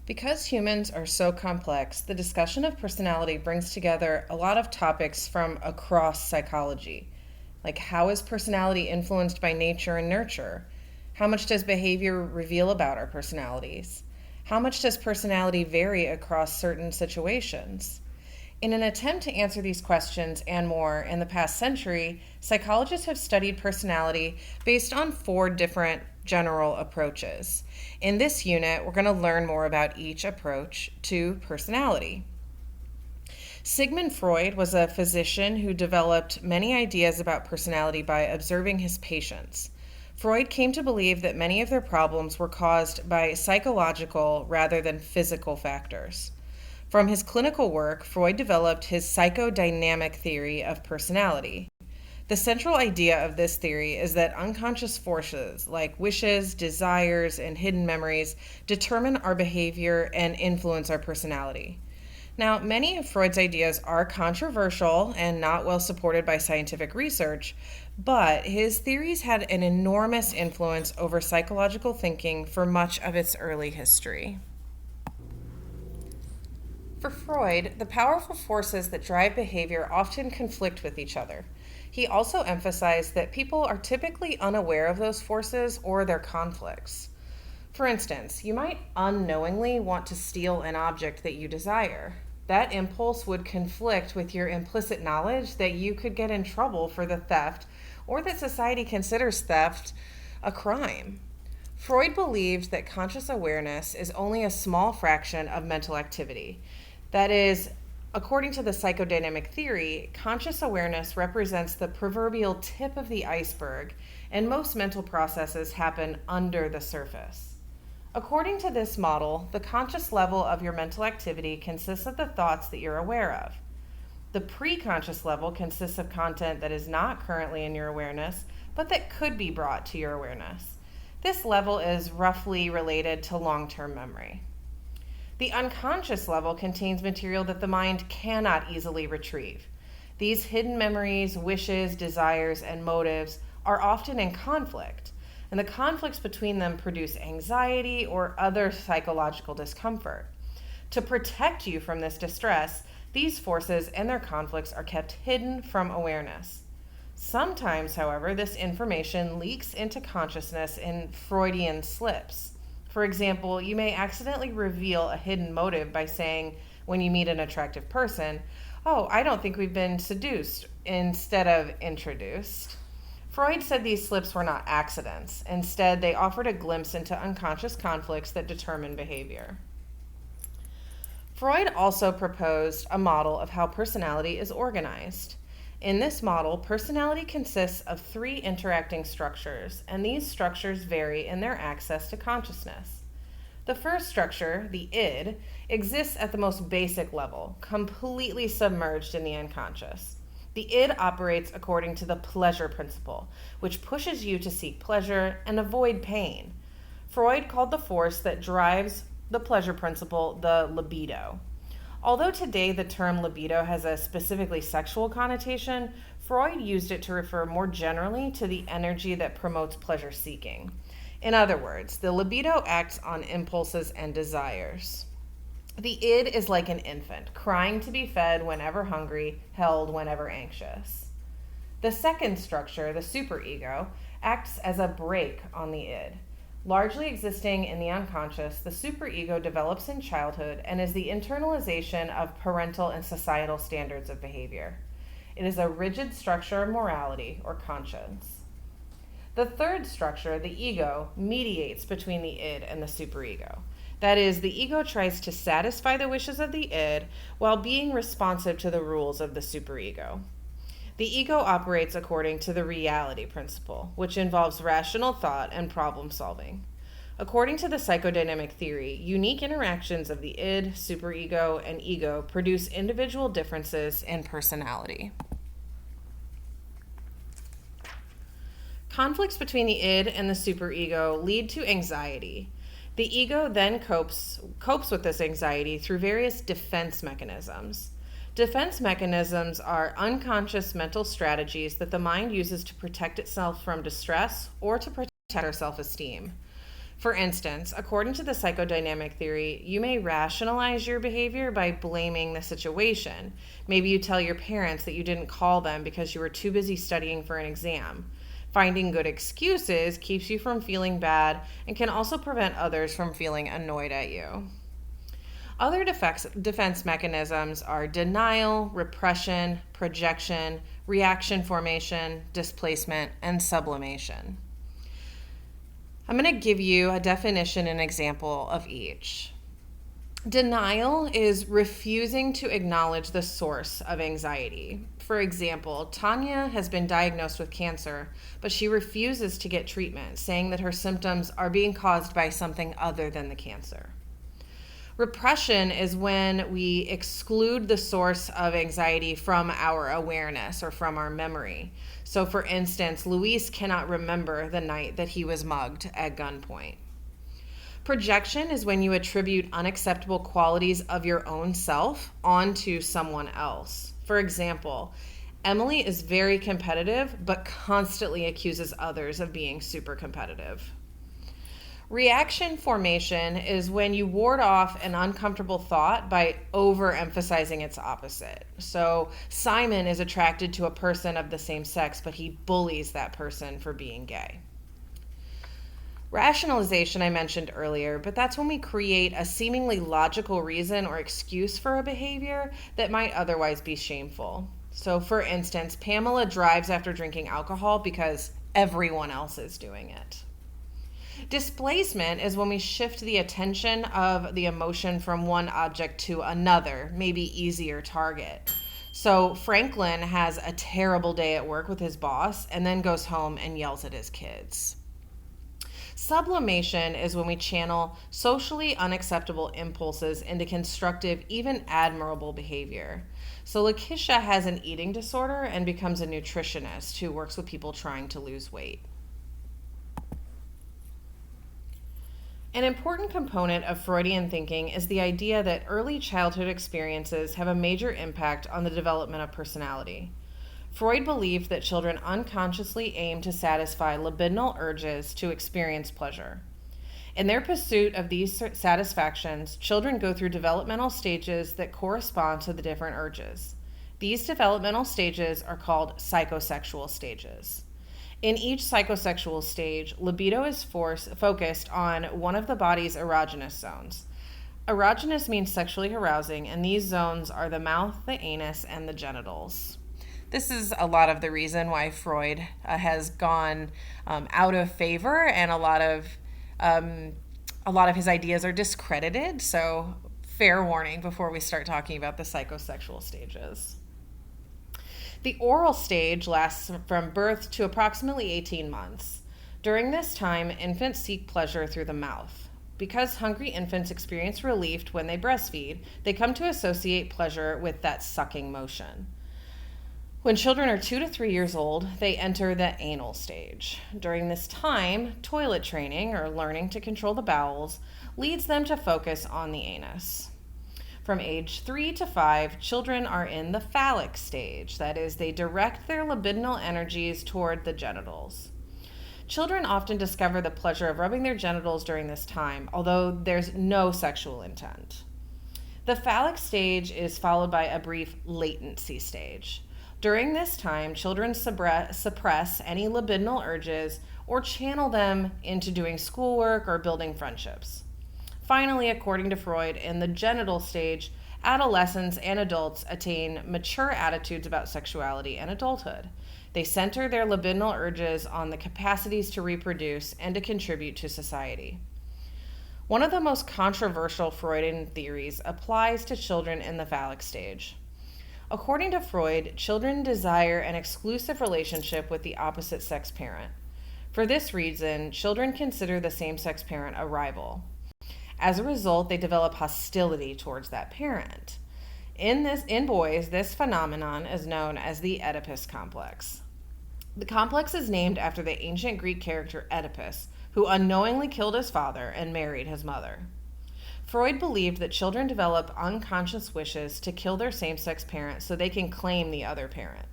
Because humans are so complex, the discussion of personality brings together a lot of topics from across psychology. Like, how is personality influenced by nature and nurture? How much does behavior reveal about our personalities? How much does personality vary across certain situations? In an attempt to answer these questions and more in the past century, psychologists have studied personality based on four different general approaches. In this unit, we're going to learn more about each approach to personality. Sigmund Freud was a physician who developed many ideas about personality by observing his patients. Freud came to believe that many of their problems were caused by psychological rather than physical factors. From his clinical work, Freud developed his psychodynamic theory of personality. The central idea of this theory is that unconscious forces like wishes, desires, and hidden memories determine our behavior and influence our personality. Now, many of Freud's ideas are controversial and not well supported by scientific research, but his theories had an enormous influence over psychological thinking for much of its early history. For Freud, the powerful forces that drive behavior often conflict with each other. He also emphasized that people are typically unaware of those forces or their conflicts. For instance, you might unknowingly want to steal an object that you desire. That impulse would conflict with your implicit knowledge that you could get in trouble for the theft or that society considers theft a crime. Freud believed that conscious awareness is only a small fraction of mental activity. That is, according to the psychodynamic theory, conscious awareness represents the proverbial tip of the iceberg, and most mental processes happen under the surface. According to this model, the conscious level of your mental activity consists of the thoughts that you're aware of. The pre-conscious level consists of content that is not currently in your awareness, but that could be brought to your awareness. This level is roughly related to long-term memory. The unconscious level contains material that the mind cannot easily retrieve. These hidden memories, wishes, desires, and motives are often in conflict, and the conflicts between them produce anxiety or other psychological discomfort. To protect you from this distress, these forces and their conflicts are kept hidden from awareness. Sometimes, however, this information leaks into consciousness in Freudian slips. For example, you may accidentally reveal a hidden motive by saying, when you meet an attractive person, "Oh, I don't think we've been seduced," instead of introduced. Freud said these slips were not accidents. Instead, they offered a glimpse into unconscious conflicts that determine behavior. Freud also proposed a model of how personality is organized. In this model, personality consists of three interacting structures, and these structures vary in their access to consciousness. The first structure, the id, exists at the most basic level, completely submerged in the unconscious. The id operates according to the pleasure principle, which pushes you to seek pleasure and avoid pain. Freud called the force that drives the pleasure principle the libido. Although today the term libido has a specifically sexual connotation, Freud used it to refer more generally to the energy that promotes pleasure seeking. In other words, the libido acts on impulses and desires. The id is like an infant, crying to be fed whenever hungry, held whenever anxious. The second structure, the superego, acts as a brake on the id. Largely existing in the unconscious, the superego develops in childhood and is the internalization of parental and societal standards of behavior. It is a rigid structure of morality or conscience. The third structure, the ego, mediates between the id and the superego. That is, the ego tries to satisfy the wishes of the id while being responsive to the rules of the superego. The ego operates according to the reality principle, which involves rational thought and problem solving. According to the psychodynamic theory, unique interactions of the id, superego, and ego produce individual differences in personality. Conflicts between the id and the superego lead to anxiety. The ego then copes with this anxiety through various defense mechanisms. Defense mechanisms are unconscious mental strategies that the mind uses to protect itself from distress or to protect our self-esteem. For instance, according to the psychodynamic theory, you may rationalize your behavior by blaming the situation. Maybe you tell your parents that you didn't call them because you were too busy studying for an exam. Finding good excuses keeps you from feeling bad and can also prevent others from feeling annoyed at you. Other defense mechanisms are denial, repression, projection, reaction formation, displacement, and sublimation. I'm going to give you a definition and example of each. Denial is refusing to acknowledge the source of anxiety. For example, Tanya has been diagnosed with cancer, but she refuses to get treatment, saying that her symptoms are being caused by something other than the cancer. Repression is when we exclude the source of anxiety from our awareness or from our memory. So, for instance, Luis cannot remember the night that he was mugged at gunpoint. Projection is when you attribute unacceptable qualities of your own self onto someone else. For example, Emily is very competitive, but constantly accuses others of being super competitive. Reaction formation is when you ward off an uncomfortable thought by overemphasizing its opposite. So Simon is attracted to a person of the same sex, but he bullies that person for being gay. Rationalization I mentioned earlier, but that's when we create a seemingly logical reason or excuse for a behavior that might otherwise be shameful. So for instance, Pamela drives after drinking alcohol because everyone else is doing it. Displacement is when we shift the attention of the emotion from one object to another, maybe easier target. So Franklin has a terrible day at work with his boss and then goes home and yells at his kids. Sublimation is when we channel socially unacceptable impulses into constructive, even admirable behavior. So Lakeisha has an eating disorder and becomes a nutritionist who works with people trying to lose weight. An important component of Freudian thinking is the idea that early childhood experiences have a major impact on the development of personality. Freud believed that children unconsciously aim to satisfy libidinal urges to experience pleasure. In their pursuit of these satisfactions, children go through developmental stages that correspond to the different urges. These developmental stages are called psychosexual stages. In each psychosexual stage, libido is focused on one of the body's erogenous zones. Erogenous means sexually arousing, and these zones are the mouth, the anus, and the genitals. This is a lot of the reason why Freud has gone out of favor, and a lot of his ideas are discredited. So, fair warning before we start talking about the psychosexual stages. The oral stage lasts from birth to approximately 18 months. During this time, infants seek pleasure through the mouth. Because hungry infants experience relief when they breastfeed, they come to associate pleasure with that sucking motion. When children are 2 to 3 years old, they enter the anal stage. During this time, toilet training, or learning to control the bowels, leads them to focus on the anus. From age 3 to 5, children are in the phallic stage. That is, they direct their libidinal energies toward the genitals. Children often discover the pleasure of rubbing their genitals during this time, although there's no sexual intent. The phallic stage is followed by a brief latency stage. During this time, children suppress any libidinal urges or channel them into doing schoolwork or building friendships. Finally, according to Freud, in the genital stage, adolescents and adults attain mature attitudes about sexuality and adulthood. They center their libidinal urges on the capacities to reproduce and to contribute to society. One of the most controversial Freudian theories applies to children in the phallic stage. According to Freud, children desire an exclusive relationship with the opposite sex parent. For this reason, children consider the same-sex parent a rival. As a result, they develop hostility towards that parent. In boys, this phenomenon is known as the Oedipus complex. The complex is named after the ancient Greek character Oedipus, who unknowingly killed his father and married his mother. Freud believed that children develop unconscious wishes to kill their same-sex parent so they can claim the other parent.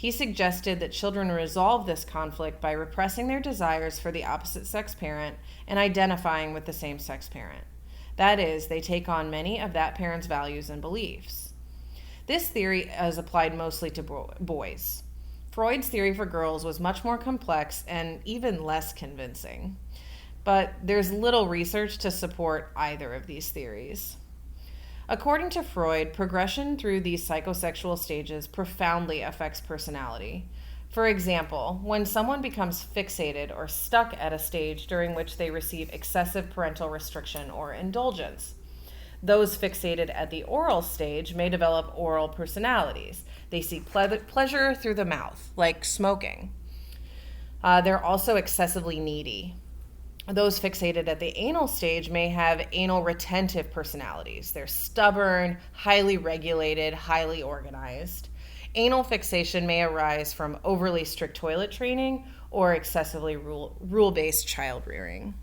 He suggested that children resolve this conflict by repressing their desires for the opposite sex parent and identifying with the same sex parent. That is, they take on many of that parent's values and beliefs. This theory is applied mostly to boys. Freud's theory for girls was much more complex and even less convincing. But there's little research to support either of these theories. According to Freud, progression through these psychosexual stages profoundly affects personality. For example, when someone becomes fixated or stuck at a stage during which they receive excessive parental restriction or indulgence. Those fixated at the oral stage may develop oral personalities. They seek pleasure through the mouth, like smoking. They're also excessively needy. Those fixated at the anal stage may have anal retentive personalities. They're stubborn, highly regulated, highly organized. Anal fixation may arise from overly strict toilet training or excessively rule-based child rearing.